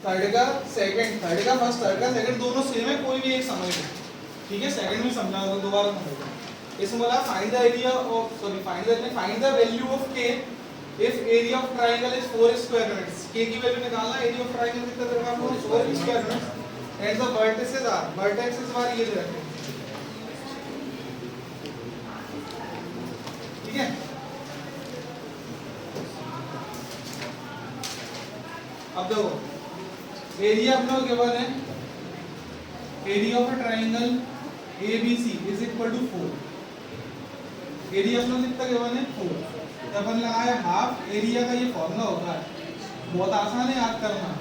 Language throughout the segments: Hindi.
थर्ड का सेकंड, थर्ड का फर्स्ट, थर्ड का सेकंड दोनों सेम है, कोई भी एक समझ लो, ठीक है। सेकंड में समझा दो, दोबारा समझ लो। इसमें बोला find the area of, sorry find the value of k if area of triangle is 4 square units. K की वैल्यू निकालना, एरिया ऑफ ट्रायंगल कितना दे रखा है, 4 square units and the vertices are, vertexes बार ये दे रखे, ठीक है। अब देखो एरिया अपना गिवन है, area of a triangle ABC is equal to 4, area अपना कितना गिवन है 4, तो अपन लगाया हाफ, एरिया का ये फॉर्मूला होता है, बहुत आसान है याद करना।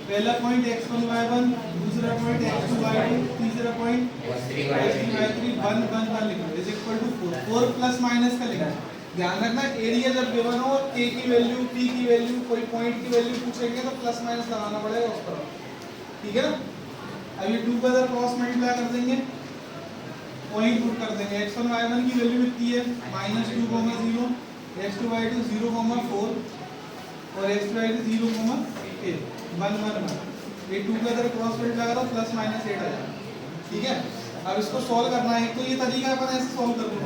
पहला पॉइंट x1 y1, दूसरा पॉइंट x2 y2, तीसरा पॉइंट x3 y3, 1 1 1 लिखो is equal to 4, 4 plus minus का लिखना। ध्यान रखना एरिया जब गिवन हो, k की वैल्यू, p की वैल्यू, कोई पॉइंट की वैल्यू पूछेंगे तो प्लस माइनस लगाना पड़ेगा उस पर, ठीक है। अब ये 2 का इधर क्रॉस मल्टीप्लाई कर देंगे, पॉइंट पुट कर देंगे, x1 y1 की वैल्यू कितनी है -2, 0, x2 y2 0, 4 और x3 y2 0, 8, 1 1 1, ये 2 का इधर क्रॉस मल्टीप्लाई करो प्लस माइनस 8 आ जाएगा, ठीक है। अब इसको सॉल्व करना है, तो ये तरीका अपन ऐसे सॉल्व कर लो,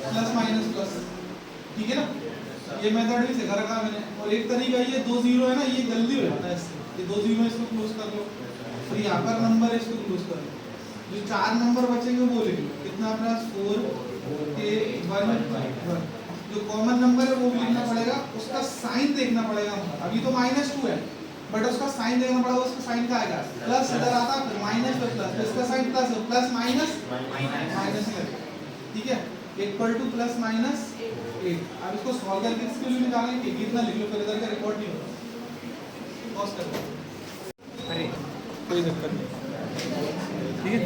प्लस माइनस प्लस, ठीक है ना, ये मेथड भी सिखा रखा मैंने। और एक तरीका ये 2 0 है ना, ये जल्दी हो जाता है इससे, ये 2 0 इसको क्लोज कर लो, फिर यहाँ पर नंबर इसको क्लोज कर लो, जो 4 नंबर बचेंगे वो लिख लो, कितना अपना 4 के 1 1, जो कॉमन नंबर है वो भी लिखना पड़ेगा, उसका साइन देखना पड़ेगा। अभी तो -2 है बट उसका साइन देखना पड़ेगा, उसका साइन क्या आएगा, प्लस इधर आता फिर माइनस पे प्लस, इसका साइन प्लस है, प्लस माइनस माइनस है, ठीक है, इक्वल टू प्लस माइनस 8। अब इसको सॉल्व करके इसके लिए निकालेंगे, कितना लिख लो, फिर इधर का रिकॉर्ड नहीं होगा, पॉज कर दो, अरे कोई दिक्कत नहीं, ठीक है।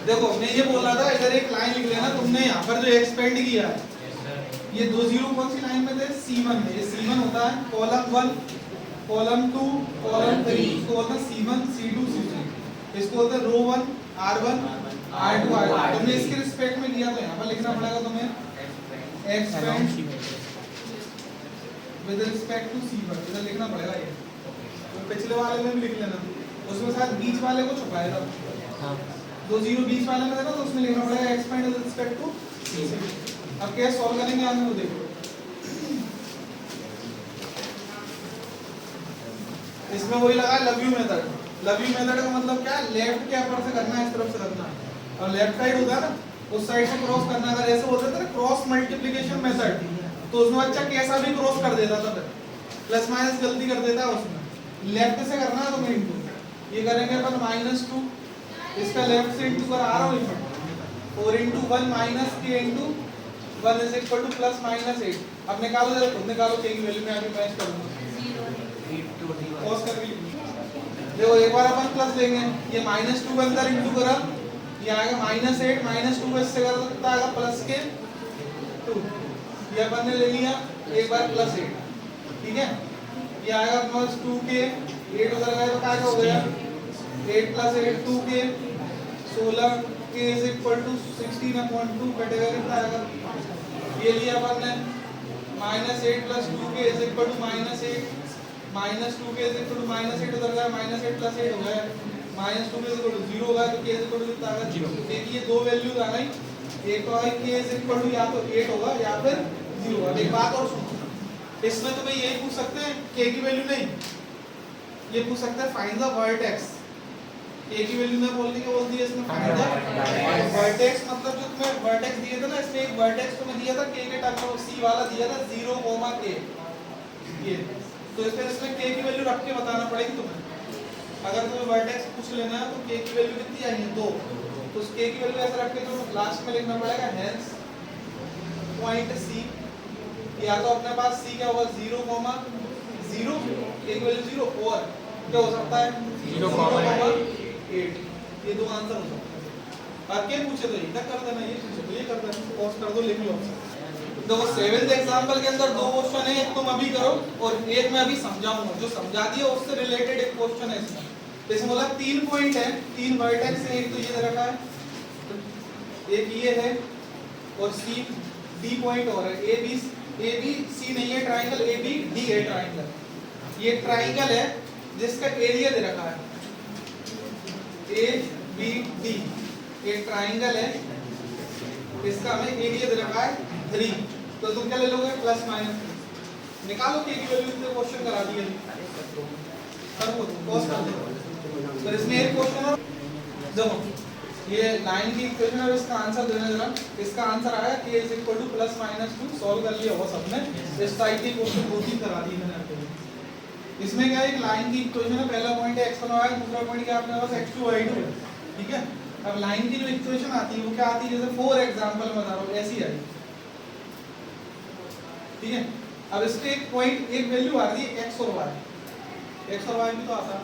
देखो मैं ये बोल रहा था, इधर एक लाइन लिख लेना तुमने, यहाँ पर जो एक्सपेंड किया है, ये 2 0 कौन सी लाइन में थे, C1 में, ये C1 होता है, कॉलम 1, कॉलम 2, कॉलम 3, इसको बोलते हैं C1 C2 C3, इसको बोलते हैं रो 1 R1 R2 R2। तुमने इसके रिस्पेक्ट में लिया तो यहाँ पर लिखना पड़ेगा तुम्हें expand with respect to C1, इधर लिखना पड़ेगा ये, तो पिछले वाले में भी लिख लेना, उसमें साथ बीच वाले को छुपाएगा, हां 2 0 बीच वाले में देना, तो उसमें लिखना पड़ेगा expand with respect to C1। अब कैसे सॉल्व करेंगे आगे वो देखो, इसमें वही लगा love you method. Love you method का मतलब क्या है, लेफ्ट के अपर से करना है, इस तरफ से करना है, और लेफ्ट साइड होता है ना, उस साइड से क्रॉस करना। अगर ऐसे होता था ना क्रॉस मल्टीप्लिकेशन मेथड, तो उसमें बच्चा कैसा भी क्रॉस कर देता था, फिर प्लस माइनस गलती कर देता है उसमें। लेफ्ट से करना है तो मैं इनटू ये करेंगे अपन -2, इसका लेफ्ट से इनटू कर आ रहा हूं, 4 * 1 - k * 1 is equal two plus minus 8। अब निकालो, जरा खुद निकालो के की वैल्यू, मैं अभी मैच करूंगा, पॉज करके देखो, एक बार अपन प्लस लेंगे, ये -2 के अंदर इनटू करा, ये आएगा -8, -2 को इससे कर सकता आएगा प्लस के 2, ये अपन ने ले लिया, एक बार प्लस 8, ठीक है, ये आएगा प्लस 2 के 8 उधर गया तो क्या हो गया 8 + 8 2 के 16 के इज इक्वल टू 16/2 कटेगा, कितना आएगा, ये लिया अपन ने -8 + 2 के इज इक्वल टू -8 -2 के इज इक्वल टू -8 उधर गया, -8 + 8 हो गया, -2 के इज इक्वल टू 0 होगा, तो के इज इक्वल टू कितना आएगा 0। देखिए ये दो वैल्यूज आ गई, एक तो है के इज इक्वल टू या तो 8 होगा या फिर 0। अब एक बात और सुनो, इसमें तो भाई यही पूछ सकते हैं के की वैल्यू नहीं, ये पूछ सकते हैं फाइंड द वर्टेक्स। के की वैल्यू में बोलने के बोल दिया, इसमें फाइंड द वर्टेक्स, मतलब जो तुम्हें वर्टेक्स दिए थे ना, इसमें एक वर्टेक्स तुम्हें दिया था के के टर्म में, सी वाला दिया था 0, k, ये तो इसमें के की वैल्यू रख के बताना पड़ेगी तुम्हें। अगर तुम्हें वर्टेक्स पूछ लेना है तो के की वैल्यू कितनी आई है 2, तो उस के की वैल्यू ऐसे रख के तो लास्ट में लिखना पड़ेगा हेंस पॉइंट सी, या तो अपने पास सी क्या होगा 0, 0, के की वैल्यू 0, और क्या हो सकता है 0,8, ये दो आंसर हो सकते हैं। बाकी पूछे तो ये कर देना, ये पूछे तो ये कर देना, पॉज कर दो, लिख लो। देखो 7th एग्जांपल के अंदर दो क्वेश्चन है, एक तुम अभी करो और एक मैं अभी समझाऊंगा, जो समझा दिया उससे रिलेटेड एक क्वेश्चन है इसमें। तो इसमें बोला 3 पॉइंट है, 3 वर्टेक्स है, एक तो ये दे रखा है, एक ये है और सी डी पॉइंट और है, ए बी सी नहीं है ट्रायंगल, ए बी डी है ट्रायंगल। ये ट्रायंगल है जिसका एरिया दे रखा है ए बी डी, एक ट्राइंगल है, इसका हमें एरिया दे रखा है 3, तो तुम क्या ले लोगे प्लस माइनस निकालो के की वैल्यू से क्वेश्चन करा दिया कर वो कॉस कर दो। तो इसमें एक क्वेश्चन और देखो ये लाइन की इक्वेशन और इसका आंसर देना जरा, इसका आंसर आया कि is equal two plus minus 2, solve कर लिया होगा सबने, इस टाइप की क्वेश्चन दो तीन करा दी मैंने आपको। इसमें क्या है एक लाइन की इक्वेशन है, पहला पॉइंट है x1 y, दूसरा पॉइंट क्या आपके पास x2 y2 है, ठीक है। अब लाइन की जो इक्वेशन आती है वो क्या आती है, जैसे फॉर एग्जांपल बता रहा हूं ऐसी आई, ठीक है। अब इसके एक पॉइंट एक वैल्यू आ रही है x और y, x और y भी तो आता है,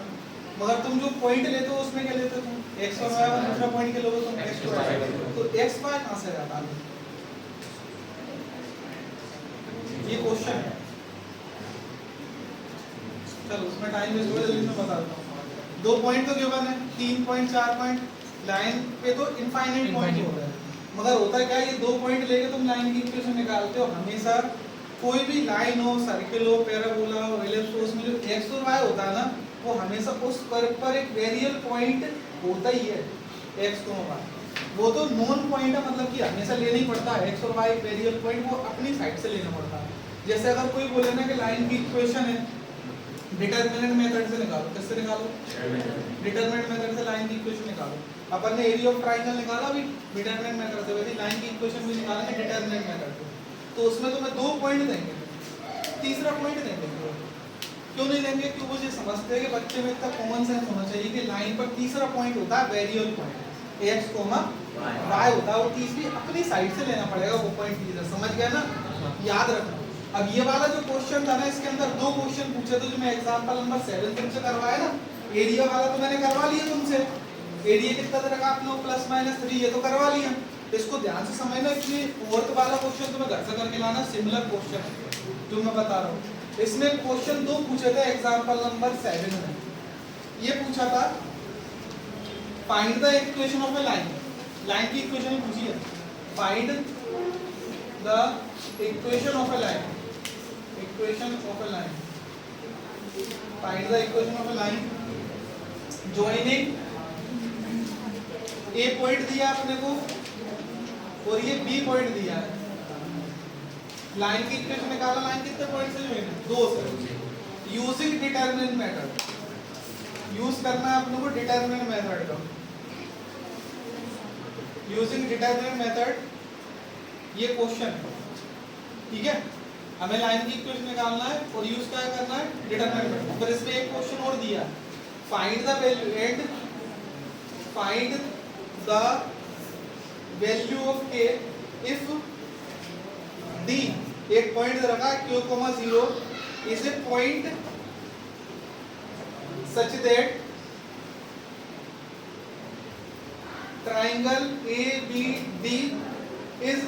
मगर तुम जो पॉइंट लेते हो उसमें क्या लेते हो तुम x और y, और दूसरा पॉइंट के लोगे तुम x और y, तो x y कहां से आता है, ये क्वेश्चन है। चलो उसमें टाइम वेस्ट हो, जल्दी मैं बता देता हूं। दो पॉइंट तो गिवन है, 3 पॉइंट 4 पॉइंट, लाइन पे तो इनफाइनाइट पॉइंट होता है, मगर होता क्या है ये दो पॉइंट लेके तुम लाइन की इक्वेशन निकालते हो, हमेशा कोई भी लाइन हो, सर्किल हो, पैराबोला हो, एलिप्स हो, उसमें जो x और y होता है ना वो हमेशा उस कर्व पर एक वेरिएबल पॉइंट होता ही है x और y, वो तो नोन पॉइंट है, मतलब कि हमेशा लेना ही पड़ता है x और y एक वेरिएबल पॉइंट, वो अपनी साइड से लेना पड़ता है। जैसे अगर कोई बोले ना कि लाइन की इक्वेशन है डिटरमिनेंट मेथड से निकालो, किससे निकालो, डिटरमिनेंट मेथड से लाइन की इक्वेशन निकालो। अपन ने एरिया ऑफ ट्रायंगल निकाला अभी डिटरमिनेंट मेथड से, वैसे लाइन की इक्वेशन भी निकालेंगे डिटरमिनेंट मेथड से, तो उसमें तुम्हें दो पॉइंट देंगे, तीसरा पॉइंट देंगे, क्यों नहीं देंगे, क्यों मुझे समझते हैं कि बच्चे में इतना कॉमन सेंस होना चाहिए कि लाइन पर तीसरा पॉइंट होता है वेरिएबल पॉइंट, x, y होता है, वो तीसरी अपनी साइड से लेना पड़ेगा वो पॉइंट तीसरा, समझ गया ना, याद रखना। अब ये वाला जो क्वेश्चन था ना इसके अंदर दो क्वेश्चन पूछे थे जो मैं एग्जांपल नंबर 7 तुमसे करवाया ना, एरिया वाला तो मैंने करवा लिया तुमसे, एरिया कितना दे रखा आपने प्लस माइनस 3, ये तो करवा लिया, इसको ध्यान से समझना कि फोर्थ वाला क्वेश्चन तुम्हें घर से करके लाना, सिमिलर क्वेश्चन है जो मैं बता रहा हूँ। इसमें क्वेश्चन दो पूछे थे एग्जांपल नंबर 7 में, ये पूछा था find the equation of A line, line की इक्वेशन पूछी है, find the equation of A line, equation of A line, find the equation of A line joining A point दिया अपने को और ये बी पॉइंट दिया है, लाइन की इक्वेशन निकाला, लाइन कितने पॉइंट से ज्वाइन है, दो से, यूजिंग डिटरमिनेंट मेथड, यूज करना है अपने को डिटरमिनेंट मेथड का, यूजिंग डिटरमिनेंट मेथड, ये क्वेश्चन है, ठीक है। हमें लाइन की इक्वेशन निकालना है और यूज क्या करना है डिटरमिनेंट मेथड। फिर इसमें एक क्वेश्चन और दिया, find the value and find the value of a if d, एक पॉइंट दे रखा है q, 0 is a point such that triangle ABD is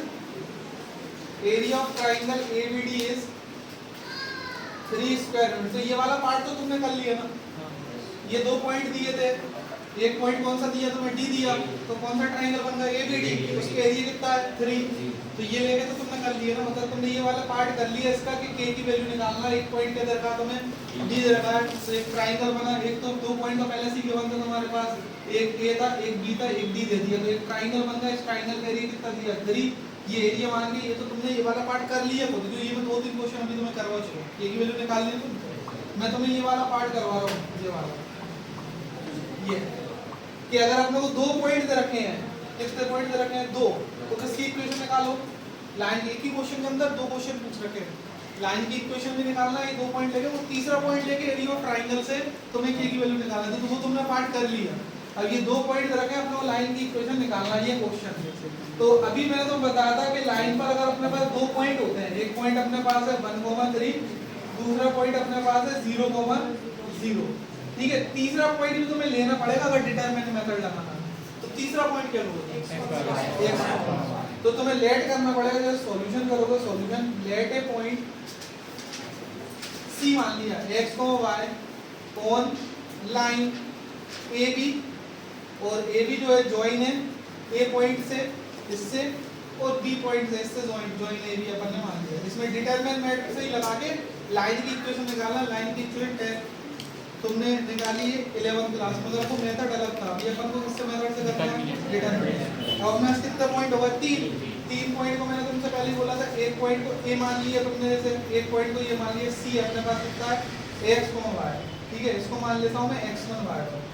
area of triangle ABD is 3 square unit. तो ये वाला पार्ट तो तुमने कर लिया ना, ये दो पॉइंट दिए थे, एक पॉइंट कौन सा दिया तुम्हें D दिया, तो कौन सा ट्राइंगल बन गया ABD, उसके एरिया कितना है 3, तो ये लेके तो तुमने कर लिया ना, मतलब तुमने ये वाला पार्ट कर लिया इसका कि k की वैल्यू निकालना, एक पॉइंट के दरकार तुम्हें D दे रखा है, तो एक ट्राइंगल बना, एक तो दो पॉइंट तो पहले से गिवन था तुम्हारे पास, एक A था एक B था, एक D दे दिया, तो एक ट्राइंगल बन गया, इस ट्राइंगल का एरिया कितना दिया 3, ये एरिया मान के ये तो तुमने ये वाला पार्ट कर लिया खुद, जो ये मैं दो तीन क्वेश्चन अभी तुम्हें करवा चुका हूं, k की वैल्यू निकाल ली तुम, मैं तुम्हें ये वाला पार्ट करवा रहा हूं, ये वाला ये कि अगर आपने को दो पॉइंट दे रखे हैं, कितने पॉइंट दे रखे हैं दो, तो किसकी इक्वेशन निकालो, लाइन एक ही क्वेश्चन के अंदर दो क्वेश्चन पूछ रखे हैं, लाइन की इक्वेशन भी निकालना है, दो पॉइंट लेके वो तीसरा पॉइंट लेके एरिया ऑफ ट्रायंगल से तुम्हें k की वैल्यू निकालना है, तो वो तुमने पार्ट कर लिया। अब ये दो पॉइंट दे रखे हैं, अपने को लाइन की इक्वेशन निकालना है, ये क्वेश्चन है। तो अभी मैंने तो बताया था कि लाइन पर अगर अपने पास दो पॉइंट होते हैं, एक पॉइंट अपने पास है 1,3, दूसरा पॉइंट अपने पास है 0,0, ठीक है, तीसरा पॉइंट भी तुम्हें लेना पड़ेगा अगर डिटरमिनेंट मेथड लगाना है, तो तीसरा पॉइंट क्या होगा, तो तुम्हें लेट करना पड़ेगा, जब सॉल्यूशन करोगे, सॉल्यूशन लेट ए पॉइंट C मान लिया, x y on line AB, और AB जो है जॉइन है A पॉइंट से इससे और B पॉइंट से इससे जॉइन AB अपन ने मान लिया। इसमें डिटरमिनेंट मेथड से ही लगा के लाइन की इक्वेशन निकालना, लाइन की इक्वेशन तुमने निकाली 11th क्लास में, तो मेथड अलग था, ये अपन को किससे मेथड से करना है, डिटरमिनेंट। अब मैं कितने पॉइंट होगा, 3 पॉइंट को मैंने तुमसे पहले बोला था, एक पॉइंट को ए मान लिया तुमने, जैसे एक पॉइंट को ये मान लिया सी, अपने पास कितना है x, y, ठीक है, इसको मान लेता हूं मैं x1 y1।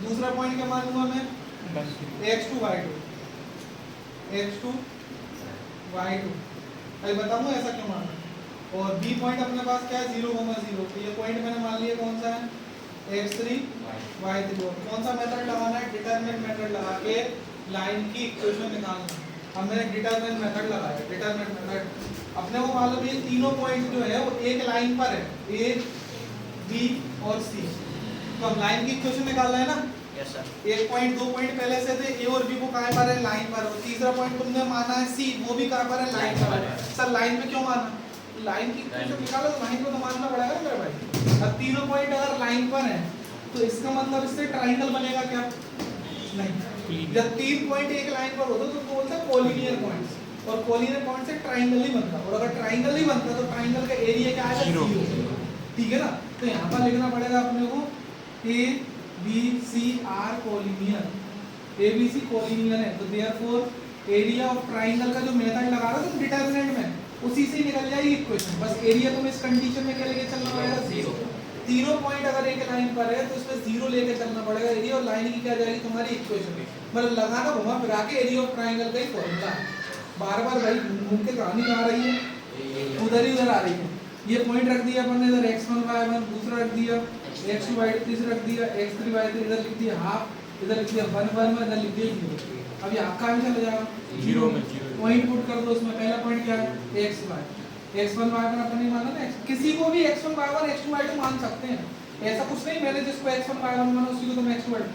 दूसरा पॉइंट क्या मानूंगा मैं, x2 y2, x2 y2। अभी बताऊंगा ऐसा क्यों मानना। और बी पॉइंट अपने पास क्या है, 0, 0, तो ये पॉइंट मैंने मान लिया कौन सा है, x3 y3। कौन सा मेथड लगाना है, डिटरमिनेंट मेथड लगा के लाइन की इक्वेशन निकालना। अब मैंने डिटरमिनेंट मेथड लगाया, डिटरमिनेंट मेथड अपने को मालूम है तीनों पॉइंट जो है वो एक लाइन पर है, ए बी और सी। तो अब लाइन की इक्वेशन निकालना है ना, यस सर। एक पॉइंट, 2 पॉइंट पहले से थे, ए और बी को कहां पर है, लाइन पर। और तीसरा पॉइंट तुमने माना है सी, वो भी कहां पर है, लाइन पर है। सर लाइन में क्यों माना, लाइन की इक्वेशन निकालो तो लाइन को तो मानना पड़ेगा ना मेरे भाई। अब तीनों पॉइंट अगर लाइन पर है तो इसका मतलब इससे ट्रायंगल बनेगा क्या, नहीं। जब 3 पॉइंट एक लाइन पर होते तो बोलते हैं कोलिनियर पॉइंट्स, और कोलिनियर पॉइंट से ट्रायंगल ही बनता। और अगर ट्रायंगल ही बनता तो ट्रायंगल का एरिया क्या आएगा, 0, ठीक है ना। तो यहाँ पर लिखना पड़ेगा अपने को A B C are collinear, A B C collinear है, तो देयरफॉर एरिया ऑफ ट्रायंगल का जो मेथड लगा रहा तुम डिटरमिनेंट में, उसी से निकल जाएगी इक्वेशन। बस एरिया तुम्हें इस कंडीशन में क्या लेके चलना पड़ेगा, 0। तीनों पॉइंट अगर एक लाइन पर है तो इसमें 0 लेके चलना पड़ेगा एरिया, और लाइन की क्या जाएगी तुम्हारी इक्वेशन। मतलब लगाना घुमा फिरा के एरिया ऑफ ट्रायंगल का ही फॉर्मूला। बार बार भाई घूम के कहानी कहाँ आ रही है, उधर ही उधर आ रही है। ये पॉइंट रख दिया अपन ने इधर x1 y1, दूसरा रख दिया x2 y2, तीसरा रख दिया x3 y3, इधर लिख दिया हाफ, इधर लिख दिया 1 1, इधर लिख दिया 0। अब ये आपका भी चला जाएगा 0 में, पॉइंट पुट कर दो उसमें। पहला पॉइंट क्या है, x y, x1 y1 अपन नहीं माना ना, किसी को भी x1 y1 x2 y2 मान सकते हैं, ऐसा कुछ नहीं। मैंने जिसको x1 y1 माना उसी को तुम x2 y2।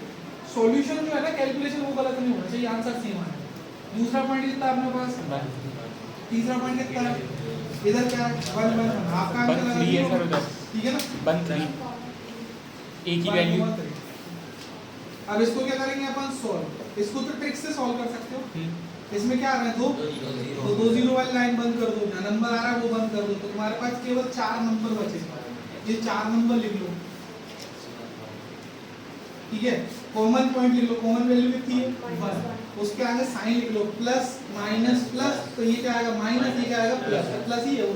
सॉल्यूशन जो है ना, कैलकुलेशन वो गलत नहीं होना चाहिए, आंसर सेम आए। दूसरा पॉइंट कितना अपने पास, तीसरा पॉइंट कितना है, इधर क्या है 1 1, हाफ का आंसर लगा, ठीक है ना, 1 3 एक ही वैल्यू। अब इसको क्या करेंगे अपन, सॉल्व। इसको तो ट्रिक से सॉल्व कर सकते हो। इसमें क्या आ रहा है, 2 तो 2 0 वाली लाइन बंद कर दो, जहां नंबर आ रहा है वो बंद कर दो, तो तुम्हारे पास केवल 4 नंबर बचे। ये 4 नंबर लिख लो, ठीक है। कॉमन पॉइंट लिख लो, कॉमन वैल्यू कितनी है, 1। उसके आगे साइन लिख लो, प्लस माइनस प्लस, तो ये क्या आएगा माइनस, ये क्या आएगा प्लस, प्लस ही है वो,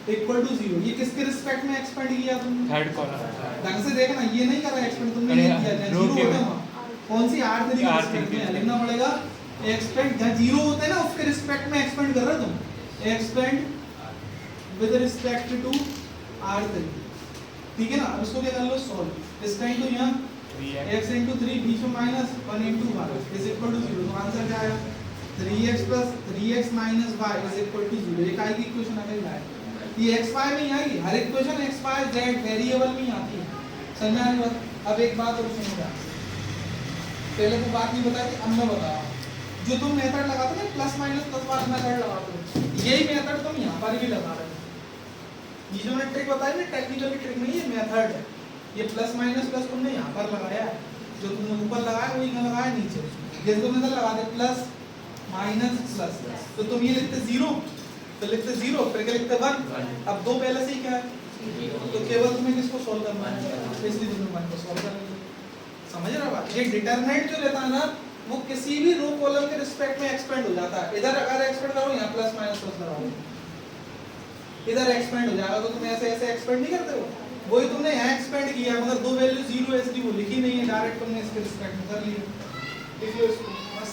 इक्वल टू 0। ये किसके रिस्पेक्ट में एक्सपेंड किया तुमने, थर्ड कॉलम। ढंग से देखना, ये नहीं कर रहा एक्सपेंड तुमने, ये किया है 0 होता है। कौन सी r के रिस्पेक्ट में लिखना पड़ेगा, एक्सपेंड जहां 0 होता है ना उसके रिस्पेक्ट में एक्सपेंड कर रहे हो तुम, expand with respect to r3, ठीक है ना। अब इसको क्या कर लो, सॉल्व। इसका इनटू यहां x into 3 बीच में minus 1 into 1 is equal to 0। तो आंसर क्या आया, 3x plus 3x minus y is equal to 0। ये काय की इक्वेशन आ गई, ये xy में ही आएगी, हर equation x y z variable में ही आती है, समझ में आ रही बात। अब एक बात और सुनो, पहले तो बात नहीं बताई थी, अब मैं बता रहा हूं। जो तुम मेथड लगाते हो प्लस माइनस प्लस वाला मेथड लगाते हो, यही मेथड तुम यहां पर भी लगा रहे हो। ये जो मैंने ट्रिक बताई ना, टेक्निकली ट्रिक नहीं, ये मेथड है। ये प्लस माइनस प्लस तुमने यहाँ पर लगाया है, जो तुमने ऊपर लगाया वही यहाँ लगाया नीचे। जैसे तुमने इधर लगा दे प्लस माइनस प्लस, तो तुम ये लिखते 0, तो लिखते 0, फिर क्या लिखते 1। अब 2 पहले से ही क्या है, तो केवल तुम्हें किसको सॉल्व करना है, इसलिए तुमने 1 को सॉल्व कर लिया। समझ रहे हो बात। ये डिटरमिनेंट जो रहता है ना, वो किसी भी रो कॉलम के रिस्पेक्ट में एक्सपेंड हो जाता है। इधर अगर एक्सपेंड करो, यहाँ प्लस माइनस प्लस लगाओ, इधर एक्सपेंड हो जाएगा। तो तुम ऐसे ऐसे एक्सपेंड नहीं करते हो, वही तुमने यहाँ एक्सपेंड किया, मगर 2 वैल्यू 0 ऐसी वो लिखी नहीं है, डायरेक्ट तुमने इसके रिस्पेक्ट में कर लिया। लिख लो इसको बस।